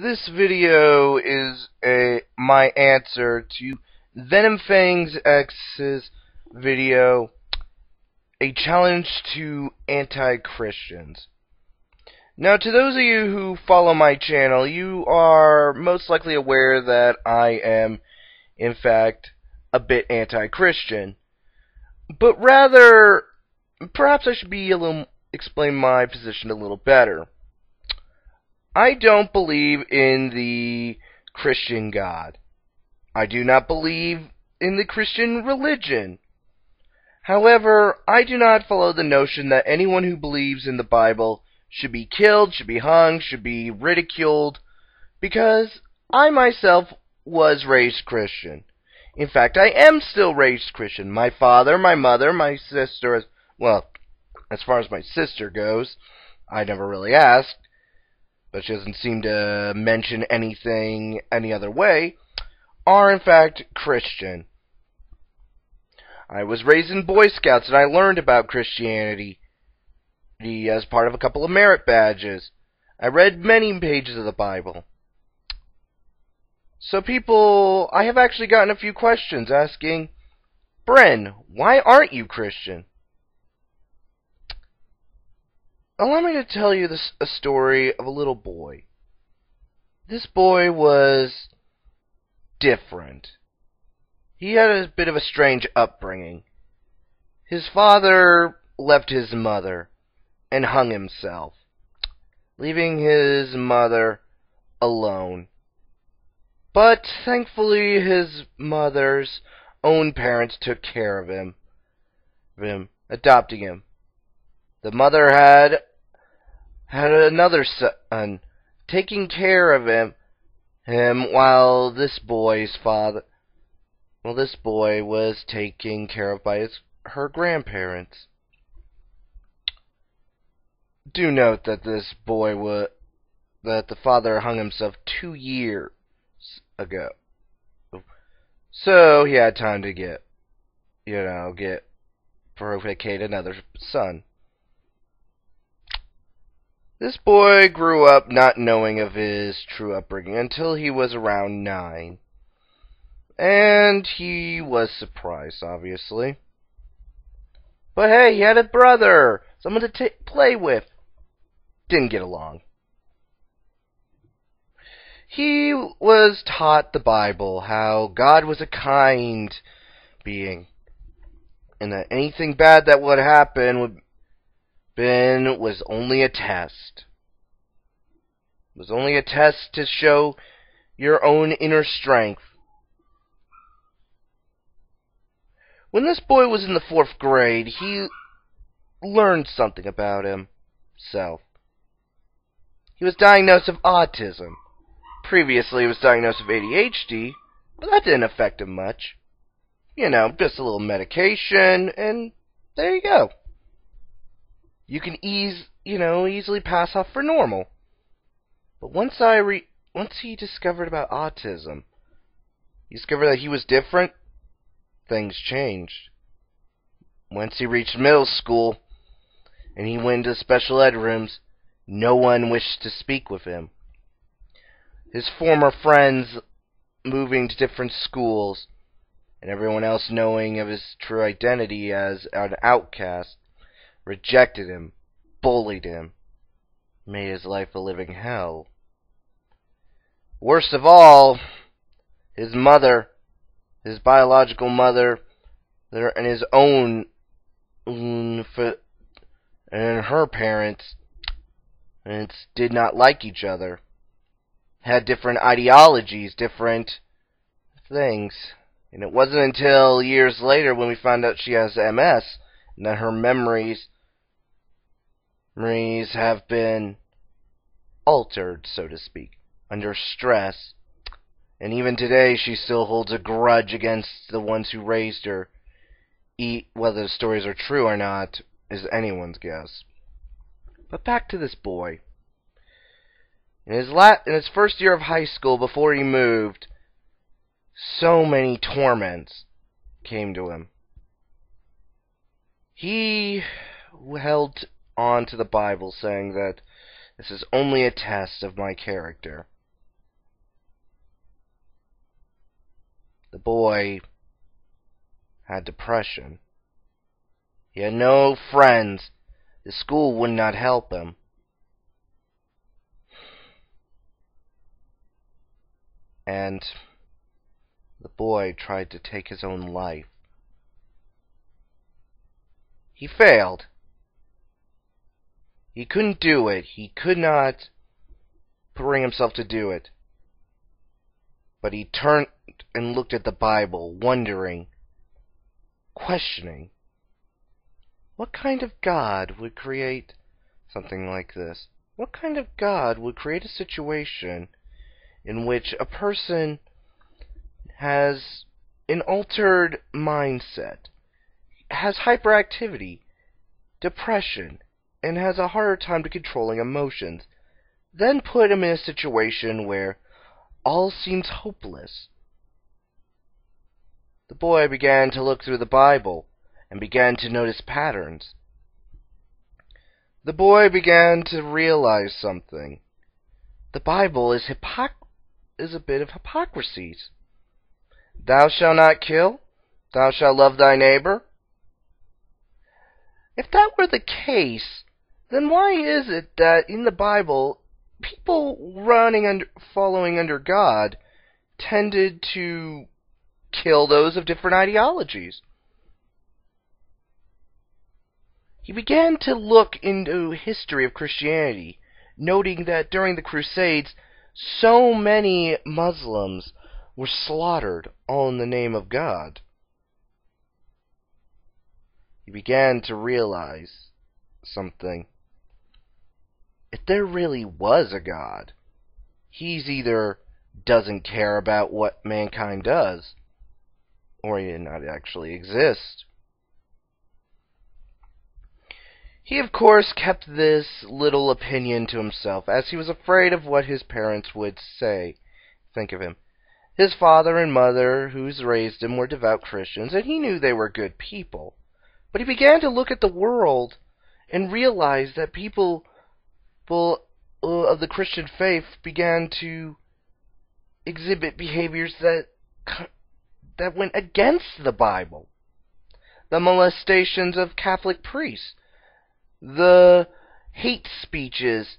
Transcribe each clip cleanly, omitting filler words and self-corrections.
This video is my answer to VenomFangX's video, a challenge to anti-Christians. Now, to those of you who follow my channel, you are most likely aware that I am, in fact, a bit anti-Christian. But rather, perhaps I should explain my position a little better. I don't believe in the Christian God. I do not believe in the Christian religion. However, I do not follow the notion that anyone who believes in the Bible should be killed, should be hung, should be ridiculed, because I myself was raised Christian. In fact, I am still raised Christian. My father, my mother, my sister, well, as far as my sister goes, I never really asked, but she doesn't seem to mention anything any other way, are in fact Christian. I was raised in Boy Scouts, and I learned about Christianity as part of a couple of merit badges. I read many pages of the Bible. So I have actually gotten a few questions asking, Bren, why aren't you Christian? Allow me to tell you a story of a little boy. This boy was different. He had a bit of a strange upbringing. His father left his mother and hung himself, leaving his mother alone. But thankfully his mother's own parents took care of him, adopting him. The mother had another son, taking care of him while this boy was taken care of by her grandparents. Do note that that the father hung himself 2 years ago, so he had time to provocate another son. This boy grew up not knowing of his true upbringing until he was around 9. And he was surprised, obviously. But hey, he had a brother, someone to play with. Didn't get along. He was taught the Bible, how God was a kind being, and that anything bad that would happen was only a test. It was only a test to show your own inner strength. When this boy was in the 4th grade, he learned something about himself. He was diagnosed with autism. Previously, he was diagnosed with ADHD, but that didn't affect him much. Just a little medication, and there you go. You can easily pass off for normal. But once he discovered about autism, he discovered that he was different, things changed. Once he reached middle school, and he went into special ed rooms, no one wished to speak with him. His former friends moving to different schools, and everyone else knowing of his true identity as an outcast, rejected him, bullied him, made his life a living hell. Worst of all, his mother, his biological mother, and his own, and her parents did not like each other, had different ideologies, different things. And it wasn't until years later when we found out she has MS, and that her memories have been altered, so to speak, under stress. And even today, she still holds a grudge against the ones who raised her. Whether the stories are true or not is anyone's guess. But back to this boy. In his first year of high school, before he moved, so many torments came to him. He held on to the Bible, saying that this is only a test of my character. The boy had depression. He had no friends. His school would not help him. And the boy tried to take his own life. He failed. He couldn't do it. He could not bring himself to do it. But he turned and looked at the Bible, wondering, questioning, what kind of God would create something like this? What kind of God would create a situation in which a person has an altered mindset, has hyperactivity, depression, and has a harder time to controlling emotions, then put him in a situation where all seems hopeless? The boy began to look through the Bible and began to notice patterns. The boy began to realize something. The Bible is a bit of hypocrisies. Thou shalt not kill. Thou shalt love thy neighbor. If that were the case, then why is it that in the Bible, people following under God tended to kill those of different ideologies? He began to look into history of Christianity, noting that during the Crusades, so many Muslims were slaughtered all in the name of God. He began to realize something. If there really was a God, he's either doesn't care about what mankind does, or he did not actually exist. He, of course, kept this little opinion to himself, as he was afraid of what his parents would think of him. His father and mother, who's raised him, were devout Christians, and he knew they were good people. But he began to look at the world and realize that people of the Christian faith began to exhibit behaviors that went against the Bible. The molestations of Catholic priests, the hate speeches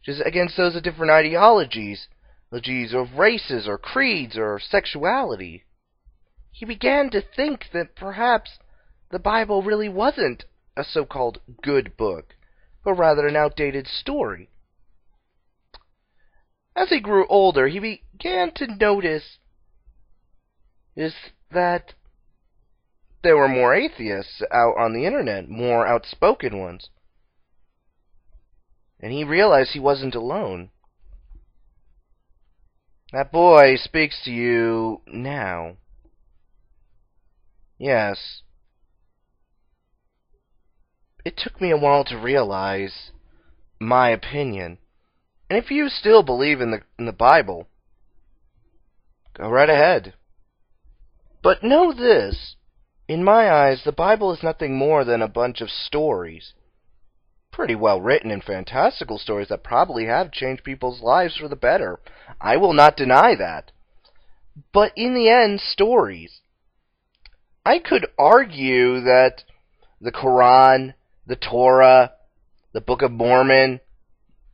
just against those of different ideologies, of races or creeds or sexuality. He began to think that perhaps the Bible really wasn't a so-called good book, but rather an outdated story. As he grew older, he began to notice that there were more atheists out on the internet, more outspoken ones. And he realized he wasn't alone. That boy speaks to you now. Yes. It took me a while to realize my opinion. And if you still believe in the Bible, go right ahead. But know this. In my eyes, the Bible is nothing more than a bunch of stories. Pretty well written and fantastical stories that probably have changed people's lives for the better. I will not deny that. But in the end, stories. I could argue that the Quran, the Torah, the Book of Mormon,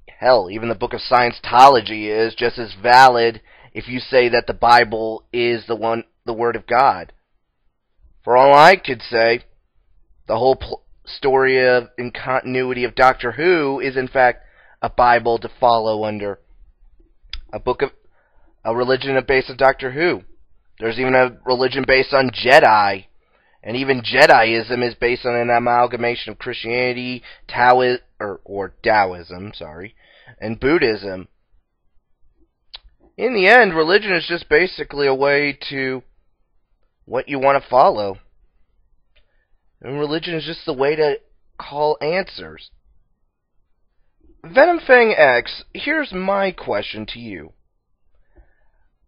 hell, even the Book of Scientology is just as valid if you say that the Bible is the Word of God. For all I could say, the whole story and continuity of Doctor Who is in fact a Bible to follow under. A religion based on Doctor Who. There's even a religion based on Jedi. And even Jediism is based on an amalgamation of Christianity, Taoism, and Buddhism. In the end, religion is just basically a way to what you want to follow. And religion is just the way to call answers. VenomFangX, here's my question to you.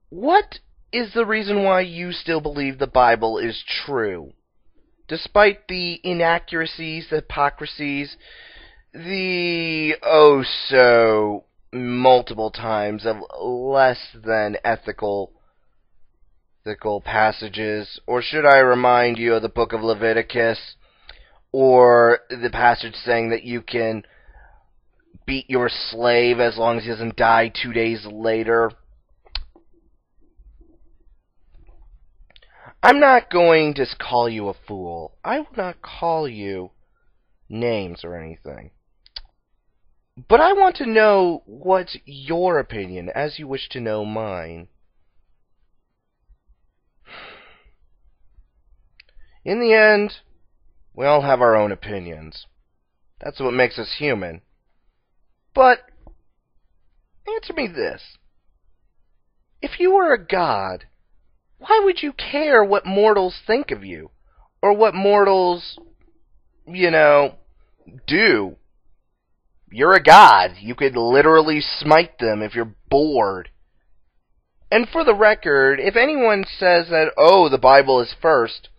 What is the reason why you still believe the Bible is true? Despite the inaccuracies, the hypocrisies, the multiple times of less than ethical passages, or should I remind you of the book of Leviticus, or the passage saying that you can beat your slave as long as he doesn't die 2 days later? I'm not going to call you a fool. I will not call you names or anything. But I want to know what's your opinion, as you wish to know mine. In the end, we all have our own opinions. That's what makes us human. But, answer me this. If you were a god, why would you care what mortals think of you? Or what mortals, do? You're a god. You could literally smite them if you're bored. And for the record, if anyone says that, oh, the Bible is first,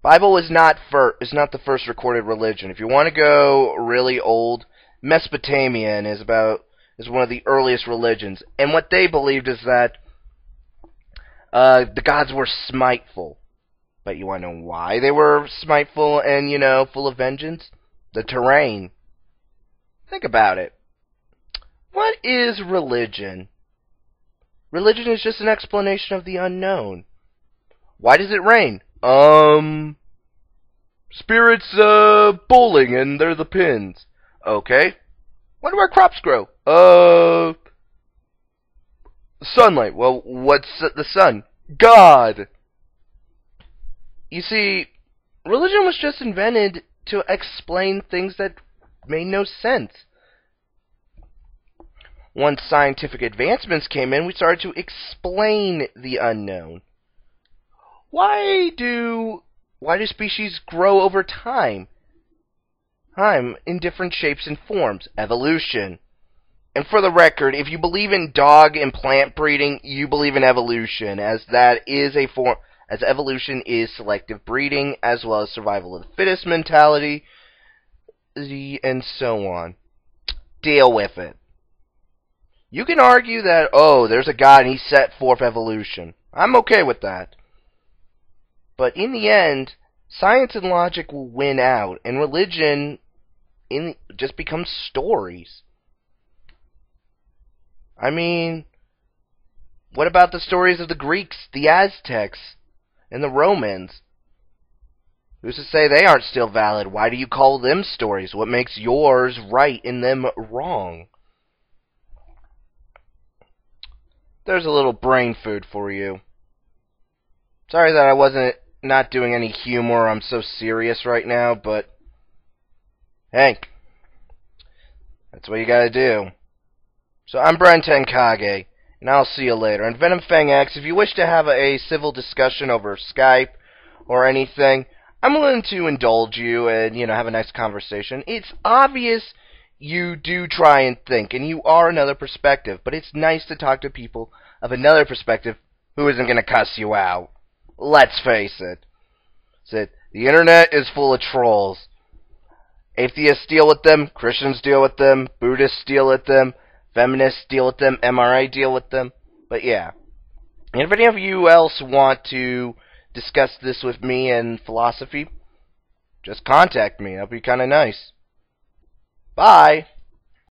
Bible is not the first recorded religion. If you want to go really old, Mesopotamian is one of the earliest religions. And what they believed is that the gods were smiteful. But you want to know why they were smiteful and, full of vengeance? The terrain. Think about it. What is religion? Religion is just an explanation of the unknown. Why does it rain? Spirits, bowling, and they're the pins. Okay. When do our crops grow? Sunlight. Well, what's the sun? God. You see, religion was just invented to explain things that made no sense. Once scientific advancements came in, we started to explain the unknown. Why do species grow over time? In different shapes and forms. Evolution. And for the record, if you believe in dog and plant breeding, you believe in evolution, as evolution is selective breeding, as well as survival of the fittest mentality, and so on. Deal with it. You can argue that, oh, there's a God and he set forth evolution. I'm okay with that. But in the end, science and logic will win out, and religion just becomes stories. I mean, what about the stories of the Greeks, the Aztecs, and the Romans? Who's to say they aren't still valid? Why do you call them stories? What makes yours right and them wrong? There's a little brain food for you. Sorry that I wasn't not doing any humor. I'm so serious right now, but hey, that's what you gotta do. So I'm Bren Tenkage, and I'll see you later. And VenomFangX, if you wish to have a civil discussion over Skype or anything, I'm willing to indulge you and, have a nice conversation. It's obvious you do try and think, and you are another perspective, but it's nice to talk to people of another perspective who isn't going to cuss you out. Let's face it. The internet is full of trolls. Atheists deal with them, Christians deal with them, Buddhists deal with them, feminists deal with them, MRA deal with them. But yeah. And if any of you else want to discuss this with me and philosophy, just contact me. That'd be kind of nice. Bye.